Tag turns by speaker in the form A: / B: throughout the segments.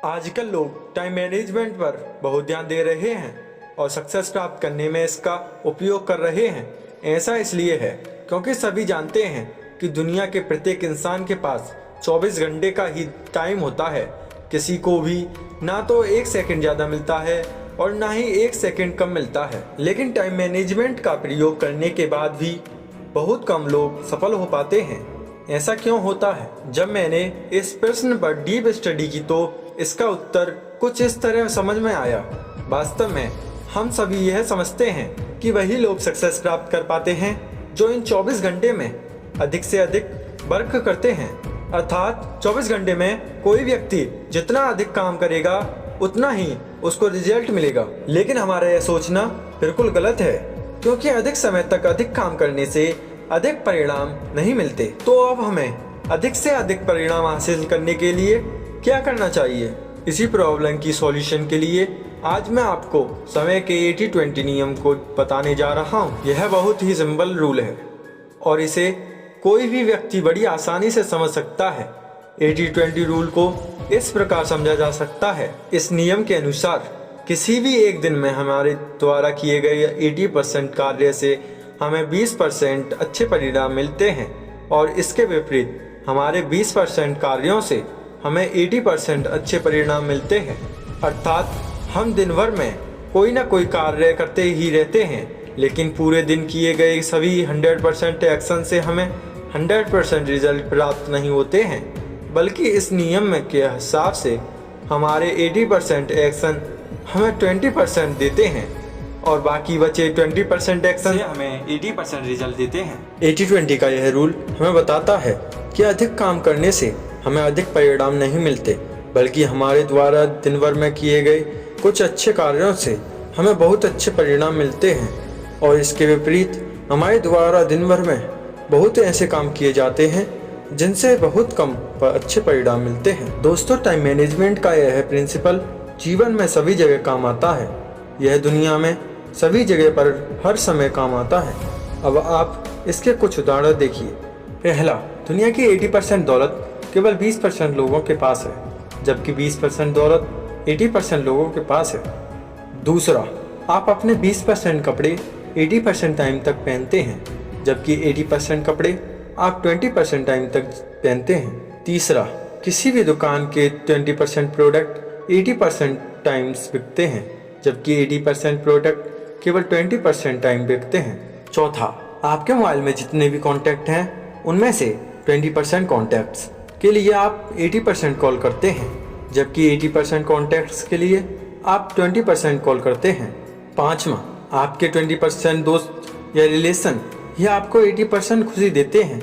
A: आजकल लोग time management पर बहुत ध्यान दे रहे हैं और सक्सेस प्राप्त करने में इसका उपयोग कर रहे हैं। ऐसा इसलिए है क्योंकि सभी जानते हैं कि दुनिया के प्रत्येक इंसान के पास 24 घंटे का ही टाइम होता है। किसी को भी ना तो एक सेकंड ज़्यादा मिलता है और ना ही एक सेकंड कम मिलता है। लेकिन टाइम मैनेजमेंट का प्रयोग करने के बाद भी बहुत कम लोग सफल हो पाते हैं। ऐसा क्यों होता है? जब मैंने इस प्रश्न पर डीप स्टडी की तो इसका उत्तर कुछ इस तरह समझ में आया। वास्तव में हम सभी यह समझते हैं कि वही लोग सक्सेस प्राप्त कर पाते हैं जो इन 24 घंटे में अधिक से अधिक वर्क करते हैं। अर्थात 24 घंटे में कोई व्यक्ति जितना अधिक काम करेगा उतना ही उसको रिजल्ट मिलेगा। लेकिन हमारा यह सोचना बिल्कुल गलत है, क्योंकि अधिक समय तक अधिक काम करने से अधिक परिणाम नहीं मिलते। तो अब हमें अधिक से अधिक परिणाम हासिल करने के लिए क्या करना चाहिए? इसी प्रॉब्लम की सॉल्यूशन के लिए आज मैं आपको समय के 80-20 नियम को बताने जा रहा हूँ। यह बहुत ही सिंपल रूल है और इसे कोई भी व्यक्ति बड़ी आसानी से समझ सकता है। 80-20 रूल को इस प्रकार समझा जा सकता है। इस नियम के अनुसार किसी भी एक दिन में हमारे द्वारा किए गए 80% कार्य से हमें 20% अच्छे परिणाम मिलते हैं और इसके विपरीत हमारे 20% कार्यों से हमें 80% अच्छे परिणाम मिलते हैं। अर्थात हम दिन भर में कोई ना कोई कार्य करते ही रहते हैं, लेकिन पूरे दिन किए गए सभी 100% एक्शन से हमें 100% रिजल्ट प्राप्त नहीं होते हैं, बल्कि इस नियम के हिसाब से हमारे 80% एक्शन हमें 20% देते हैं और बाकी बचे 20% एक्शन हमें 80% रिजल्ट देते हैं। 80-20 का यह रूल हमें बताता है कि अधिक काम करने से हमें अधिक परिणाम नहीं मिलते, बल्कि हमारे द्वारा दिन भर में किए गए कुछ अच्छे कार्यों से हमें बहुत अच्छे परिणाम मिलते हैं और इसके विपरीत हमारे द्वारा दिन भर में बहुत ऐसे काम किए जाते हैं जिनसे बहुत कम पर अच्छे परिणाम मिलते हैं। दोस्तों, टाइम मैनेजमेंट का यह प्रिंसिपल जीवन में सभी जगह काम आता है। यह दुनिया में सभी जगह पर हर समय काम आता है। अब आप इसके कुछ उदाहरण देखिए। पहला, दुनिया की 80% दौलत केवल 20% लोगों के पास है, जबकि 20% दौलत 80% लोगों के पास है। दूसरा, आप अपने 20% कपड़े 80% टाइम तक पहनते हैं, जबकि 80% कपड़े आप 20% टाइम तक पहनते हैं। तीसरा, किसी भी दुकान के 20% प्रोडक्ट 80% टाइम्स बिकते हैं, जबकि 80% प्रोडक्ट केवल 20% टाइम बिकते हैं। चौथा, आपके मोबाइल में जितने भी कॉन्टैक्ट हैं उनमें से 20% कॉन्टैक्ट्स के लिए आप 80% कॉल करते हैं, जबकि 80% कॉन्टैक्ट्स के लिए आप 20% कॉल करते हैं। पाँचवा, आपके 20% दोस्त या रिलेशन ये आपको 80% खुशी देते हैं,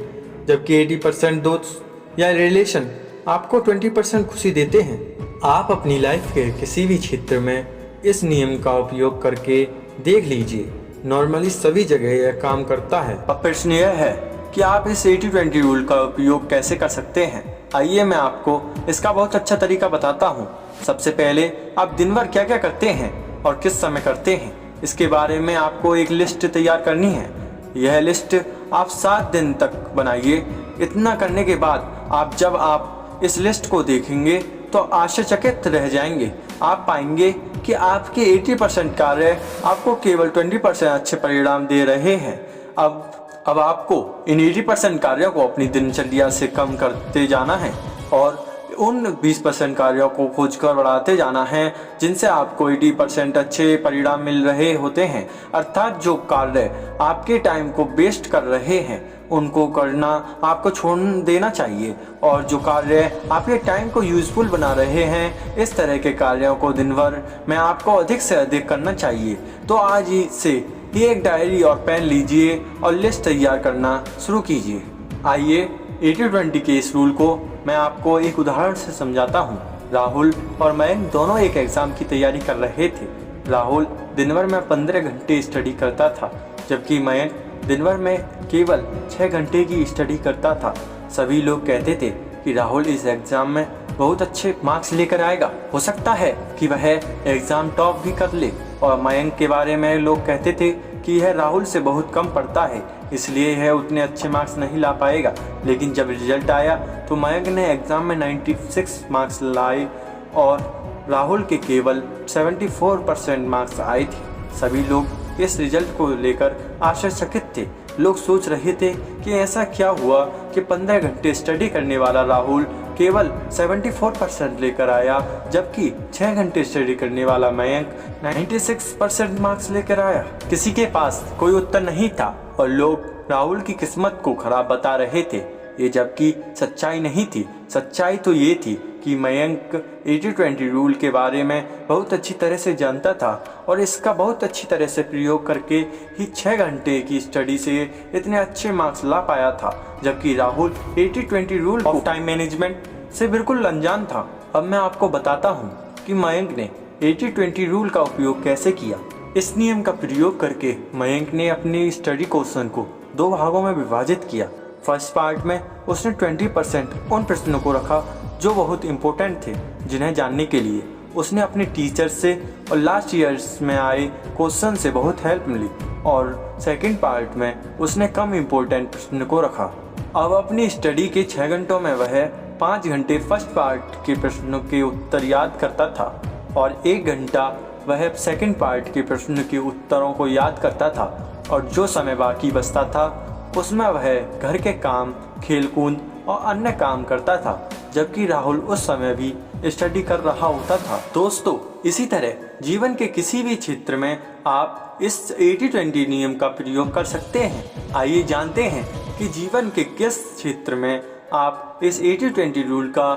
A: जबकि 80% दोस्त या रिलेशन आपको 20% खुशी देते हैं। आप अपनी लाइफ के किसी भी क्षेत्र में इस नियम का उपयोग करके देख लीजिए। नॉर्मली सभी जगह यह काम करता है। अब प्रश्न यह है कि आप इस 80-20 रूल का उपयोग कैसे कर सकते हैं। आइए मैं आपको इसका बहुत अच्छा तरीका बताता हूँ। सबसे पहले आप दिन भर क्या क्या करते हैं और किस समय करते हैं, इसके बारे में आपको एक लिस्ट तैयार करनी है। यह लिस्ट आप 7 दिन तक बनाइए। इतना करने के बाद जब आप इस लिस्ट को देखेंगे तो आश्चर्यचकित रह जाएंगे। आप पाएंगे कि आपके 80% कार्य आपको केवल 20% अच्छे परिणाम दे रहे हैं। अब आपको इन 80% कार्यों को अपनी दिनचर्या से कम करते जाना है और उन 20% कार्यों को खोजकर बढ़ाते जाना है जिनसे आपको 80% अच्छे परिणाम मिल रहे होते हैं। अर्थात जो कार्य आपके टाइम को वेस्ट कर रहे हैं उनको करना आपको छोड़ देना चाहिए और जो कार्य आपके टाइम को यूजफुल बना रहे हैं इस तरह के कार्यों को दिन भर में आपको अधिक से अधिक करना चाहिए। तो आज ही से एक डायरी और पेन लीजिए और लिस्ट तैयार करना शुरू कीजिए। आइए 80-20 के इस रूल को मैं आपको एक उदाहरण से समझाता हूँ। राहुल और मैं दोनों एक एग्ज़ाम की तैयारी कर रहे थे। राहुल दिन भर में 15 घंटे स्टडी करता था, जबकि मैं दिन भर में केवल 6 घंटे की स्टडी करता था। सभी लोग कहते थे कि राहुल इस एग्ज़ाम में बहुत अच्छे मार्क्स लेकर आएगा, हो सकता है कि वह एग्ज़ाम टॉप भी कर ले। और मयंक के बारे में लोग कहते थे कि यह राहुल से बहुत कम पढ़ता है, इसलिए यह उतने अच्छे मार्क्स नहीं ला पाएगा। लेकिन जब रिजल्ट आया तो मयंक ने एग्ज़ाम में 96 मार्क्स लाए और राहुल के केवल 74% मार्क्स आए थे। सभी लोग इस रिजल्ट को लेकर आश्चर्यचकित थे। लोग सोच रहे थे कि ऐसा क्या हुआ कि 15 घंटे स्टडी करने वाला राहुल केवल 74% लेकर आया, जबकि 6 घंटे स्टडी करने वाला मयंक 96% मार्क्स लेकर आया। किसी के पास कोई उत्तर नहीं था और लोग राहुल की किस्मत को खराब बता रहे थे। ये जबकि सच्चाई नहीं थी। सच्चाई तो ये थी कि मयंक 80-20 रूल के बारे में बहुत अच्छी तरह से जानता था और इसका बहुत अच्छी तरह से प्रयोग करके ही 6 घंटे की स्टडी से इतने अच्छे मार्क्स ला पाया था, जबकि Rahul 80-20 rule of time management से बिल्कुल अनजान था। अब मैं आपको बताता हूँ कि मयंक ने 80-20 रूल का उपयोग कैसे किया। इस नियम का प्रयोग करके मयंक ने अपनी स्टडी क्वेश्चन को 2 भागों में विभाजित किया। फर्स्ट पार्ट में उसने 20% उन प्रश्नों को रखा जो बहुत इम्पोर्टेंट थे, जिन्हें जानने के लिए उसने अपने टीचर से और लास्ट ईयर्स में आए क्वेश्चन से बहुत हेल्प मिली। और सेकंड पार्ट में उसने कम इम्पोर्टेंट प्रश्न को रखा। अब अपनी स्टडी के 6 घंटों में वह 5 घंटे फर्स्ट पार्ट के प्रश्नों के उत्तर याद करता था और 1 घंटा वह सेकंड पार्ट के प्रश्न के उत्तरों को याद करता था, और जो समय बाकी बचता था उसमें वह घर के काम, खेलकूद और अन्य काम करता था, जबकि राहुल उस समय भी स्टडी कर रहा होता था। दोस्तों, इसी तरह जीवन के किसी भी क्षेत्र में आप इस 80-20 नियम का प्रयोग कर सकते हैं। आइए जानते हैं कि जीवन के किस क्षेत्र में आप इस 80-20 रूल का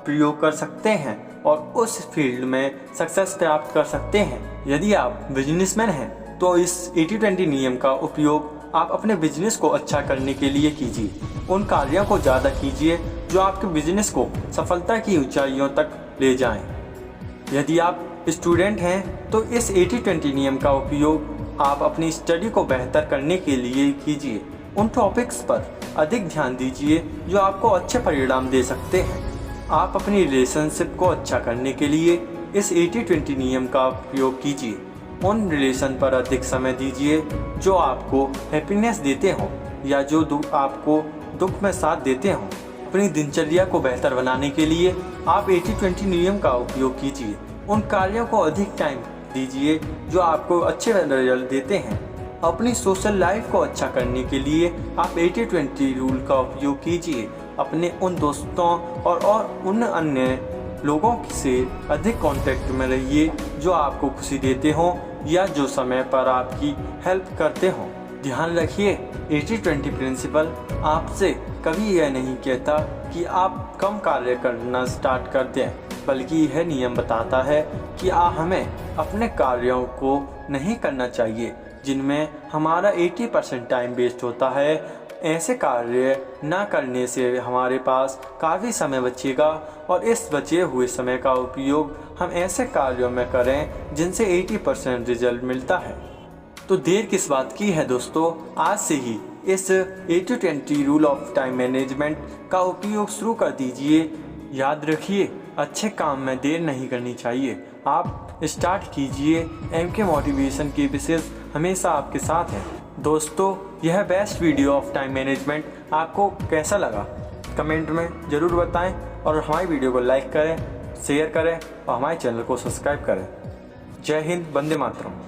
A: प्रयोग कर सकते हैं और उस फील्ड में सक्सेस प्राप्त कर सकते हैं। यदि आप बिजनेसमैन हैं तो इस 80-20 नियम का उपयोग आप अपने बिजनेस को अच्छा करने के लिए कीजिए। उन कार्यों को ज़्यादा कीजिए जो आपके बिजनेस को सफलता की ऊंचाइयों तक ले जाएं। यदि आप स्टूडेंट हैं तो इस 80-20 नियम का उपयोग आप अपनी स्टडी को बेहतर करने के लिए कीजिए। उन टॉपिक्स पर अधिक ध्यान दीजिए जो आपको अच्छे परिणाम दे सकते हैं। आप अपनी रिलेशनशिप को अच्छा करने के लिए इस 80-20 नियम का उपयोग कीजिए। उन रिलेशन पर अधिक समय दीजिए जो आपको हैप्पीनेस देते हों या जो आपको दुख में साथ देते हों। अपनी दिनचर्या को बेहतर बनाने के लिए आप 80-20 नियम का उपयोग कीजिए। उन कार्यों को अधिक टाइम दीजिए जो आपको अच्छे रिजल्ट देते हैं। अपनी सोशल लाइफ को अच्छा करने के लिए आप 80-20 रूल का उपयोग कीजिए। अपने उन दोस्तों और उन अन्य लोगों से अधिक कांटेक्ट में रहिए जो आपको खुशी देते हों या जो समय पर आपकी हेल्प करते हों। ध्यान रखिए, 80-20 प्रिंसिपल आपसे कभी यह नहीं कहता कि आप कम कार्य करना स्टार्ट कर दें, बल्कि यह नियम बताता है कि हमें अपने कार्यों को नहीं करना चाहिए जिनमें हमारा 80% टाइम वेस्ट होता है। ऐसे कार्य ना करने से हमारे पास काफ़ी समय बचेगा और इस बचे हुए समय का उपयोग हम ऐसे कार्यों में करें जिनसे 80% रिजल्ट मिलता है। तो देर किस बात की है दोस्तों, आज से ही इस 80-20 रूल ऑफ टाइम मैनेजमेंट का उपयोग शुरू कर दीजिए। याद रखिए, अच्छे काम में देर नहीं करनी चाहिए। आप स्टार्ट कीजिए। MK मोटिवेशन की विशेष हमेशा आपके साथ है। दोस्तों, यह best video of time management आपको कैसा लगा कमेंट में ज़रूर बताएं और हमारी वीडियो को लाइक करें, शेयर करें और हमारे चैनल को सब्सक्राइब करें। जय हिंद, वंदे मातरम।